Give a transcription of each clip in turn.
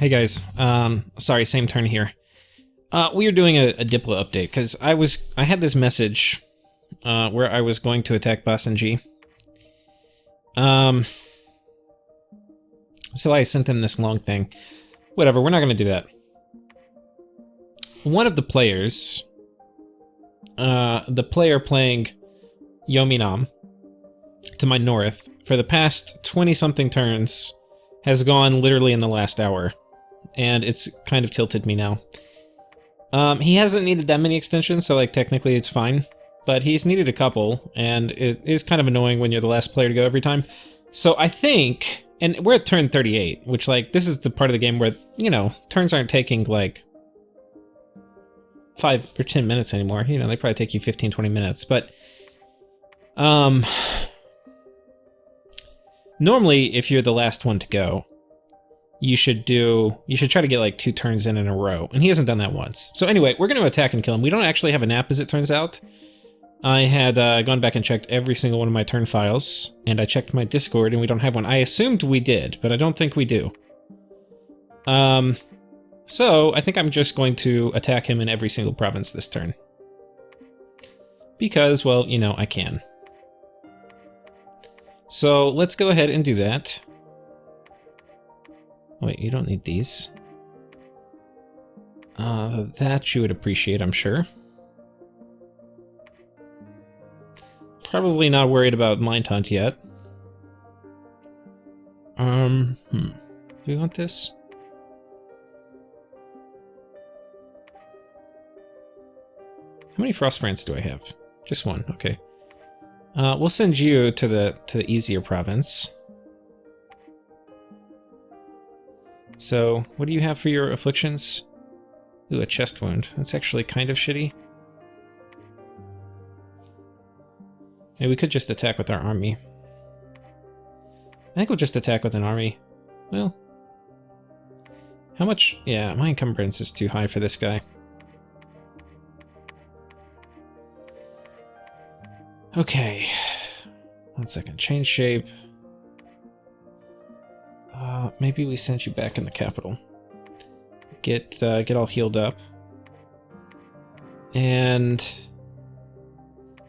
Hey guys, sorry, same turn here. We are doing a Diplo update because I had this message where I was going to attack Basenji. So I sent them this long thing. Whatever, we're not gonna do that. One of the players, the player playing Yominam to my north for the past 20-something turns has gone literally in the last hour, and it's kind of tilted me now. He hasn't needed that many extensions, so like technically it's fine, but he's needed a couple, and it is kind of annoying when you're the last player to go every time. So I think, and we're at turn 38, which like, this is the part of the game where, you know, turns aren't taking like 5 or 10 minutes anymore. You know, they probably take you 15, 20 minutes, but normally if you're the last one to go, you should try to get like 2 turns in a row, and he hasn't done that once. So anyway, we're going to attack and kill him. We don't actually have an app, as it turns out. I had gone back and checked every single one of my turn files, and I checked my Discord, and we don't have one. I assumed we did, but I don't think we do. So I think I'm just going to attack him in every single province this turn. Because, well, you know, I can. So let's go ahead and do that. Wait, you don't need these. That you would appreciate, I'm sure. Probably not worried about Mind Hunt yet. Do we want this? How many Frostbrands do I have? Just one, okay. We'll send you to the easier province. So, what do you have for your afflictions? Ooh, a chest wound. That's actually kind of shitty. Maybe we could just attack with our army. I think we'll just attack with an army. Well, how much? Yeah, my encumbrance is too high for this guy. Okay. 1 second. Change shape. Maybe we send you back in the capital. Get all healed up. And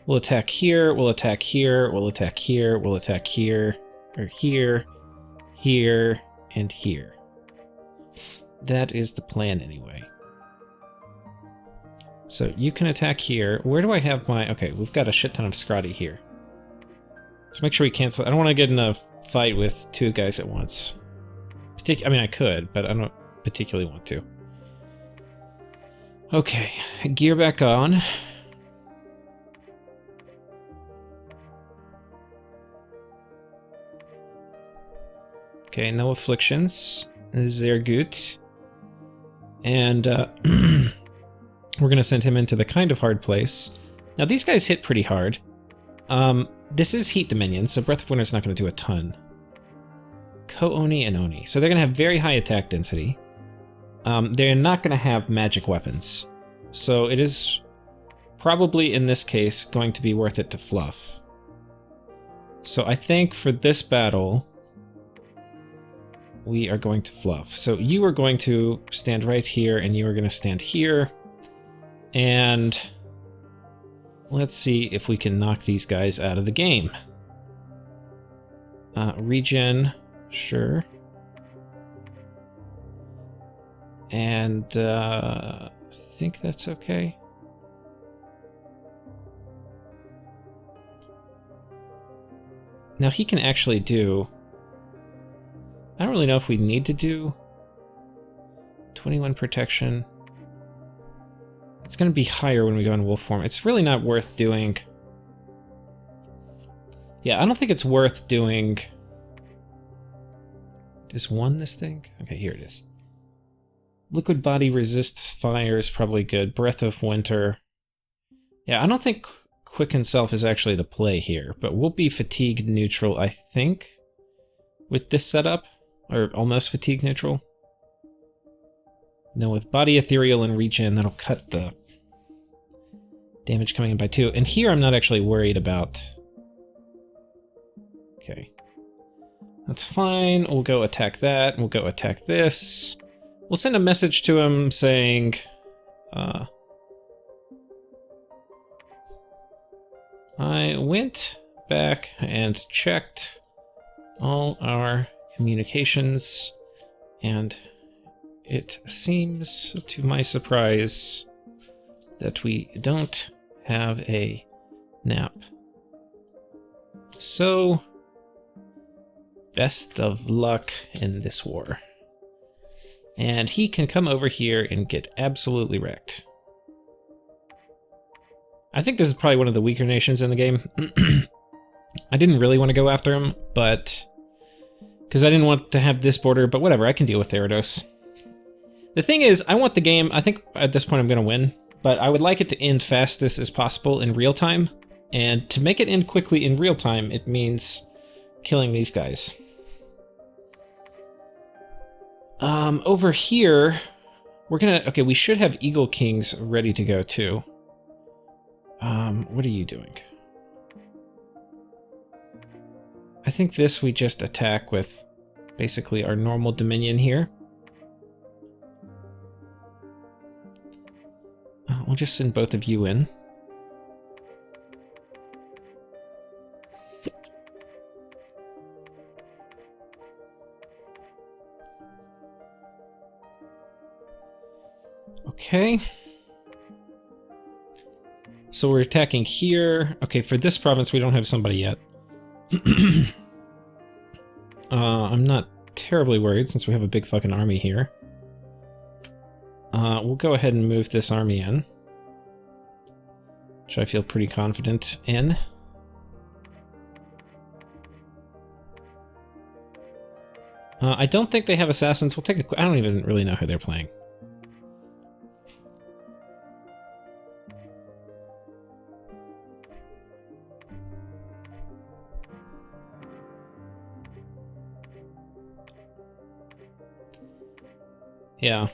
we'll attack here, we'll attack here, we'll attack here, we'll attack here, or here, here, and here. That is the plan anyway. So you can attack here. Where do I have my... Okay, we've got a shit ton of Scrotty here. Let's make sure we cancel... I don't want to get in a fight with 2 guys at once. I mean, I could, but I don't particularly want to. Okay, gear back on. Okay, no afflictions. Sehr gut. And we're gonna send him into the kind of hard place. Now these guys hit pretty hard. This is Heat Dominion, so Breath of Winter's not gonna do a ton. Ko-Oni and Oni. So they're gonna have very high attack density. They're not gonna have magic weapons. So it is probably, in this case, going to be worth it to fluff. So I think for this battle, we are going to fluff. So you are going to stand right here, and you are going to stand here. And let's see if we can knock these guys out of the game. Regen, sure. And I think that's okay. Now he can actually do... I don't really know if we need to do 21 protection. It's going to be higher when we go in wolf form. It's really not worth doing. Yeah, I don't think it's worth doing. Is 1 this thing? Okay, here it is. Liquid body resists fire is probably good. Breath of Winter. Yeah, I don't think Quicken Self is actually the play here, but we'll be fatigue neutral, I think, with this setup. Or almost fatigue neutral. Then with body ethereal and regen, that'll cut the damage coming in by 2. And here I'm not actually worried about... Okay. That's fine. We'll go attack that. We'll go attack this. We'll send a message to him saying, I went back and checked all our communications, and it seems, to my surprise, that we don't have a nap. So, best of luck in this war. And he can come over here and get absolutely wrecked. I think this is probably one of the weaker nations in the game. I didn't really want to go after him, but... because I didn't want to have this border, but whatever, I can deal with Therados. The thing is, I want the game, I think at this point I'm going to win, but I would like it to end fastest as possible in real time. And to make it end quickly in real time, it means killing these guys. Over here, we're gonna, okay, we should have Eagle Kings ready to go too. What are you doing? I think this we just attack with basically our normal Dominion here. We'll just send both of you in. Okay. So we're attacking here. Okay, for this province we don't have somebody yet. I'm not terribly worried since we have a big fucking army here. We'll go ahead and move this army in, which I feel pretty confident in. I don't think they have assassins. We'll take a... I don't even really know who they're playing. Yeah.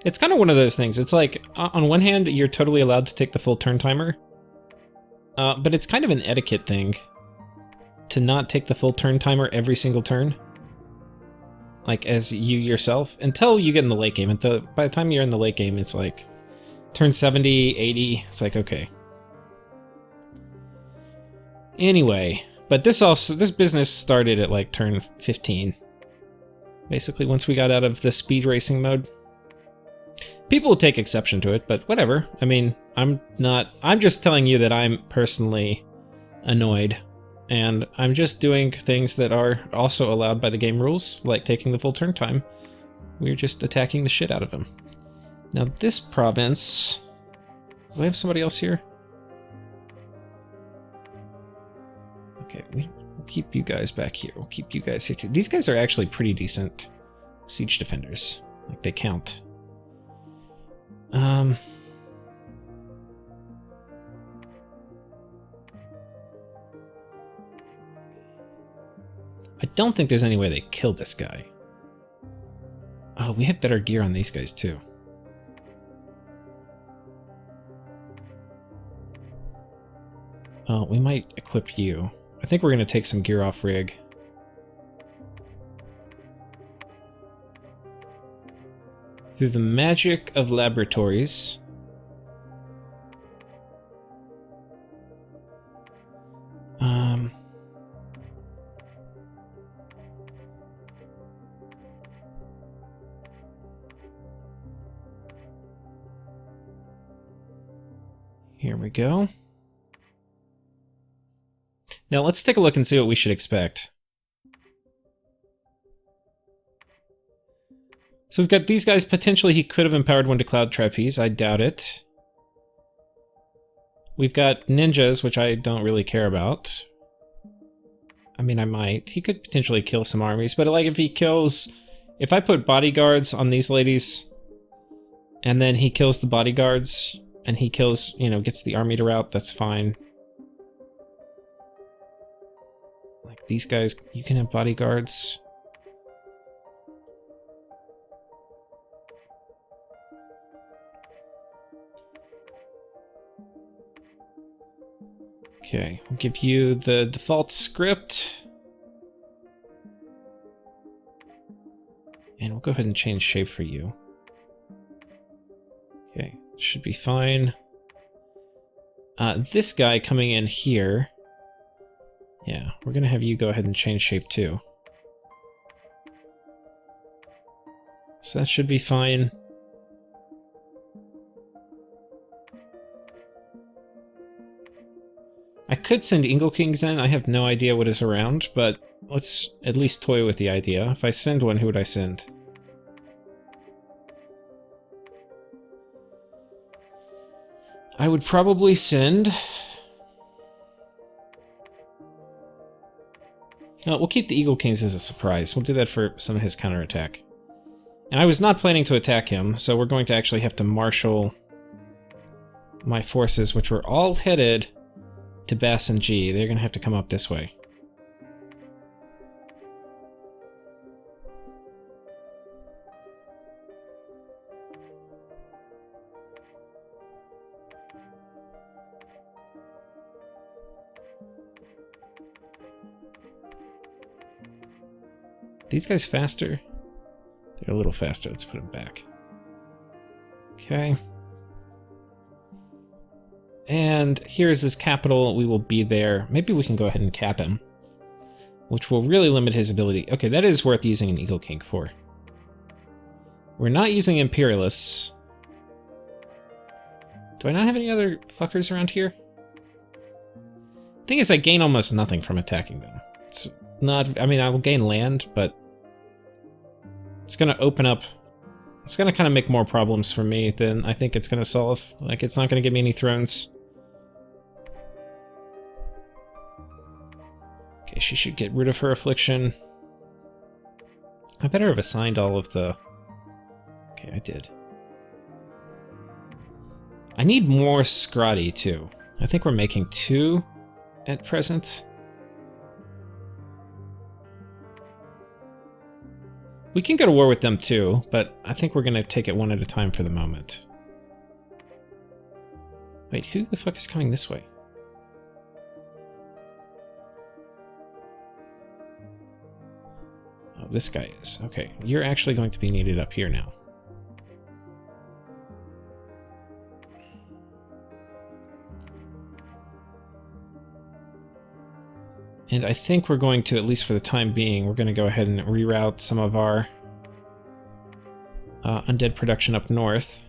It's kind of one of those things. It's like, on one hand, you're totally allowed to take the full turn timer. But it's kind of an etiquette thing to not take the full turn timer every single turn. Like, as you yourself, until you get in the late game. By the time you're in the late game, it's like, turn 70, 80, it's like, okay. Anyway, but this business started at like turn 15. Basically, once we got out of the speed racing mode. People will take exception to it, but whatever. I mean, I'm just telling you that I'm personally annoyed. And I'm just doing things that are also allowed by the game rules, like taking the full turn time. We're just attacking the shit out of them. Now this province... do I have somebody else here? Okay, we'll keep you guys back here. We'll keep you guys here too. These guys are actually pretty decent siege defenders. Like, they count. I don't think there's any way they kill this guy. Oh, we have better gear on these guys too. Oh, we might equip you. I think we're gonna take some gear off rig. Through the magic of laboratories. Here we go. Now let's take a look and see what we should expect. So we've got these guys. Potentially he could have empowered one to Cloud Trapeze. I doubt it. We've got ninjas, which I don't really care about. I mean, I might. He could potentially kill some armies, but like if he kills... if I put bodyguards on these ladies, and then he kills the bodyguards, and he kills, you know, gets the army to rout, that's fine. Like these guys, you can have bodyguards. Okay, we'll give you the default script. And we'll go ahead and change shape for you. Okay, should be fine. This guy coming in here. Yeah, we're gonna have you go ahead and change shape too. So that should be fine. I could send Ingle Kings in. I have no idea what is around, but let's at least toy with the idea. If I send one, who would I send? I would probably send... No, we'll keep the Eagle Kings as a surprise. We'll do that for some of his counterattack. And I was not planning to attack him, so we're going to actually have to marshal my forces, which were all headed to Bass and G. They're going to have to come up this way. These guys faster? They're a little faster. Let's put them back. Okay. And here's his capital. We will be there. Maybe we can go ahead and cap him, which will really limit his ability. Okay, that is worth using an Eagle King for. We're not using Imperialists. Do I not have any other fuckers around here? Thing is, I gain almost nothing from attacking them. It's not... I mean, I will gain land, but... it's gonna open up... it's gonna kind of make more problems for me than I think it's gonna solve. Like, it's not gonna give me any thrones. Okay, she should get rid of her affliction. I better have assigned all of the... okay, I did. I need more Scrotty, too. I think we're making 2 at present. We can go to war with them too, but I think we're gonna take it one at a time for the moment. Wait, who the fuck is coming this way? Oh, this guy is. Okay, you're actually going to be needed up here now. And I think we're going to, at least for the time being, we're going to go ahead and reroute some of our undead production up north.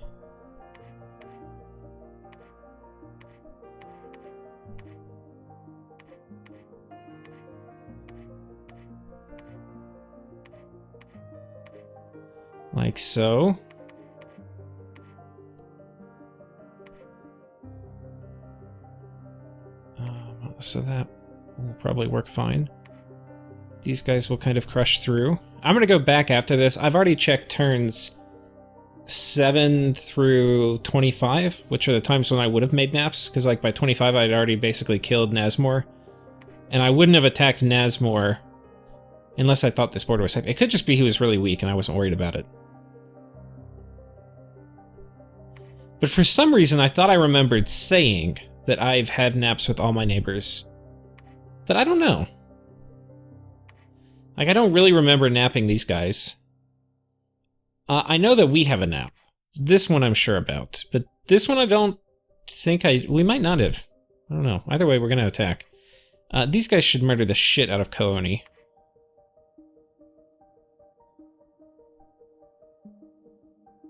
Like so. So that will probably work fine. These guys will kind of crush through. I'm going to go back after this. I've already checked turns 7 through 25, which are the times when I would have made naps, because like by 25 I'd already basically killed Nazmor. And I wouldn't have attacked Nazmor unless I thought this border was safe. It could just be he was really weak and I wasn't worried about it. But for some reason I thought I remembered saying that I've had naps with all my neighbors. But I don't know. Like, I don't really remember napping these guys. I know that we have a nap. This one I'm sure about. But this one I don't think we might not have. I don't know. Either way, we're going to attack. These guys should murder the shit out of Kooni.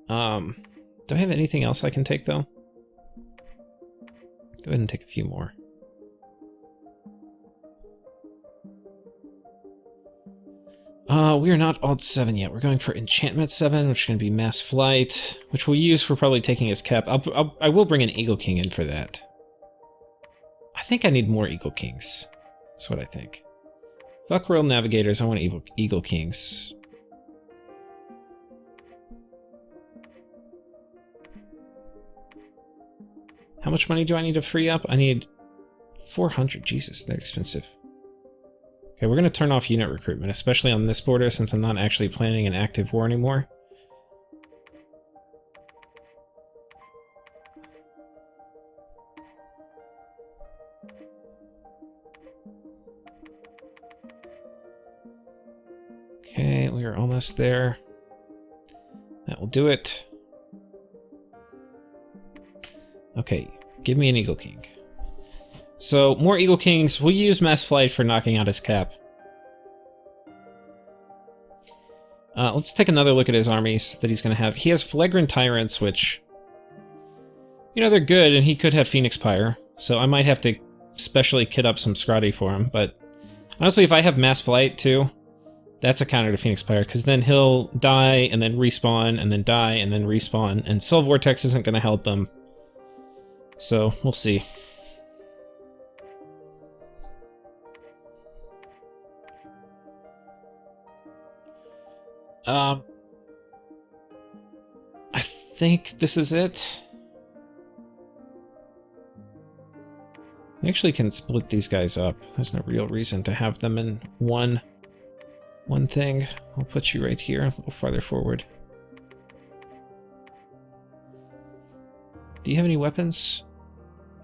Do I have anything else I can take, though? Go ahead and take a few more. We are not Alt 7 yet. We're going for Enchantment 7, which is going to be Mass Flight, which we'll use for probably taking his cap. I will bring an Eagle King in for that. I think I need more Eagle Kings. That's what I think. Fuck Royal Navigators, I want Eagle Kings. How much money do I need to free up? I need 400. Jesus, they're expensive. Okay, we're going to turn off unit recruitment, especially on this border since I'm not actually planning an active war anymore. Okay, we are almost there. That will do it. Okay, give me an Eagle King. So, more Eagle Kings. We'll use Mass Flight for knocking out his cap. Let's take another look at his armies that he's going to have. He has Flagrant Tyrants, which, you know, they're good, and he could have Phoenix Pyre. So I might have to specially kit up some Scrotty for him. But honestly, if I have Mass Flight, too, that's a counter to Phoenix Pyre, because then he'll die, and then respawn, and then die, and then respawn. And Soul Vortex isn't going to help him. So, we'll see. I think this is it. We actually can split these guys up. There's no real reason to have them in one thing. I'll put you right here, a little farther forward. Do you have any weapons?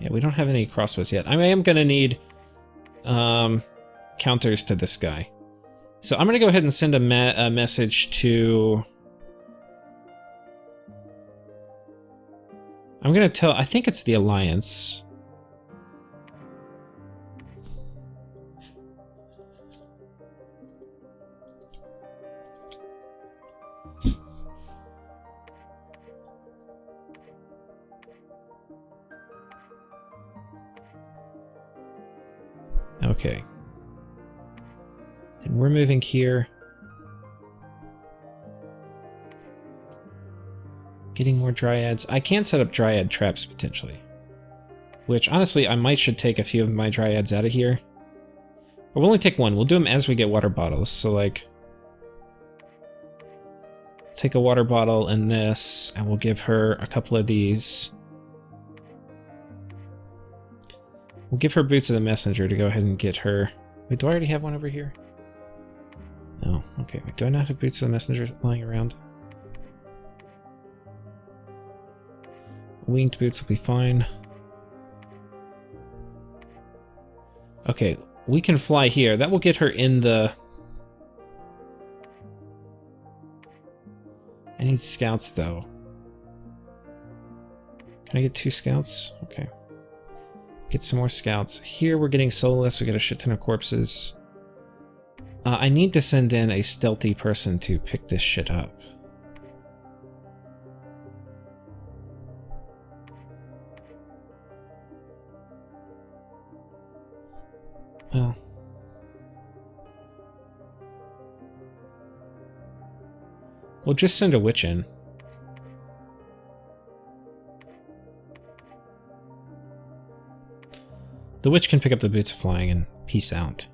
Yeah, we don't have any crossbows yet. I am gonna need counters to this guy. So I'm gonna go ahead and send a message to... I'm gonna tell... I think it's the Alliance. Okay. And we're moving here. Getting more Dryads. I can set up Dryad traps, potentially. Which, honestly, I might should take a few of my Dryads out of here. But we'll only take one. We'll do them as we get water bottles. So, like... take a water bottle and this, and we'll give her a couple of these. We'll give her Boots of the Messenger to go ahead and get her... Wait, do I already have one over here? No. Okay, wait, do I not have Boots of the Messenger lying around? Winged boots will be fine. Okay, we can fly here. That will get her in the... I need scouts, though. Can I get 2 scouts? Okay. Get some more scouts. Here we're getting soulless. We got a shit ton of corpses. I need to send in a stealthy person to pick this shit up. Well... we'll just send a witch in. The witch can pick up the Boots of Flying and peace out.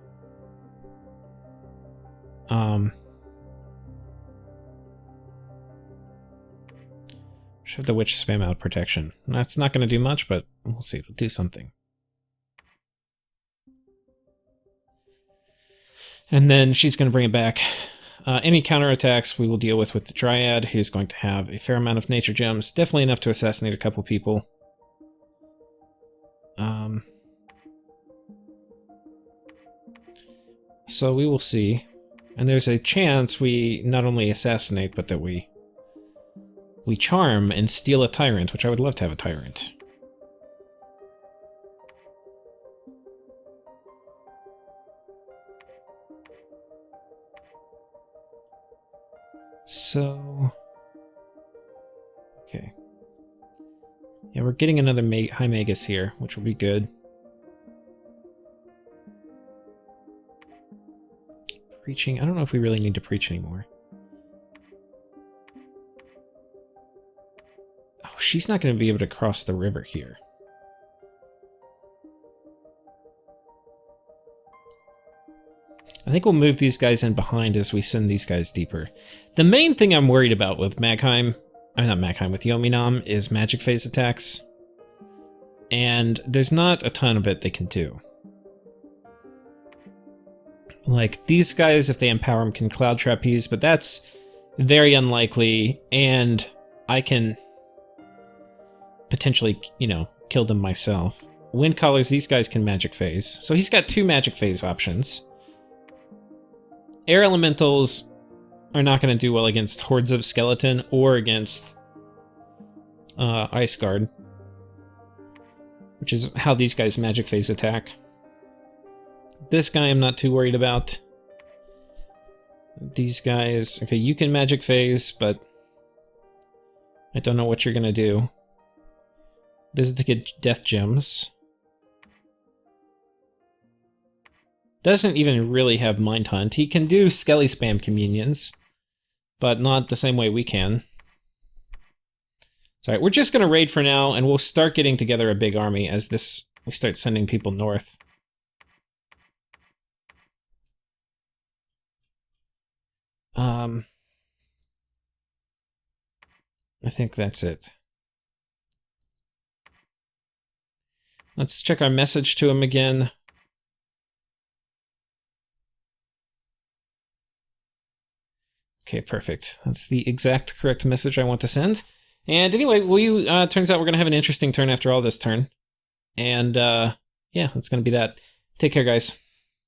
Should have the witch spam out protection. That's not going to do much, but we'll see. It'll do something. And then she's going to bring it back. Any counterattacks we will deal with the Dryad, who's going to have a fair amount of nature gems. Definitely enough to assassinate a couple people. So we will see. And there's a chance we not only assassinate, but that we charm and steal a tyrant, which I would love to have a tyrant. So... okay. Yeah, we're getting another High Magus here, which will be good. Preaching. I don't know if we really need to preach anymore. Oh, she's not going to be able to cross the river here. I think we'll move these guys in behind as we send these guys deeper. The main thing I'm worried about with Magheim, not Magheim, with Yominam, is magic phase attacks. And there's not a ton of it they can do. Like, these guys, if they empower them, can Cloud Trapeze, but that's very unlikely, and I can potentially, you know, kill them myself. Wind Callers, these guys can Magic Phase. So he's got 2 Magic Phase options. Air Elementals, are not going to do well against hordes of skeleton or against Ice Guard, which is how these guys magic phase attack. This guy I'm not too worried about. These guys, okay, you can magic phase, but I don't know what you're going to do. This is to get death gems. Doesn't even really have Mind Hunt. He can do Skelly Spam Communions, but not the same way we can. Alright, we're just going to raid for now, and we'll start getting together a big army as we start sending people north. I think that's it. Let's check our message to him again. Okay, perfect. That's the exact correct message I want to send. And anyway, turns out we're going to have an interesting turn after all this turn. And, yeah, that's going to be that. Take care, guys.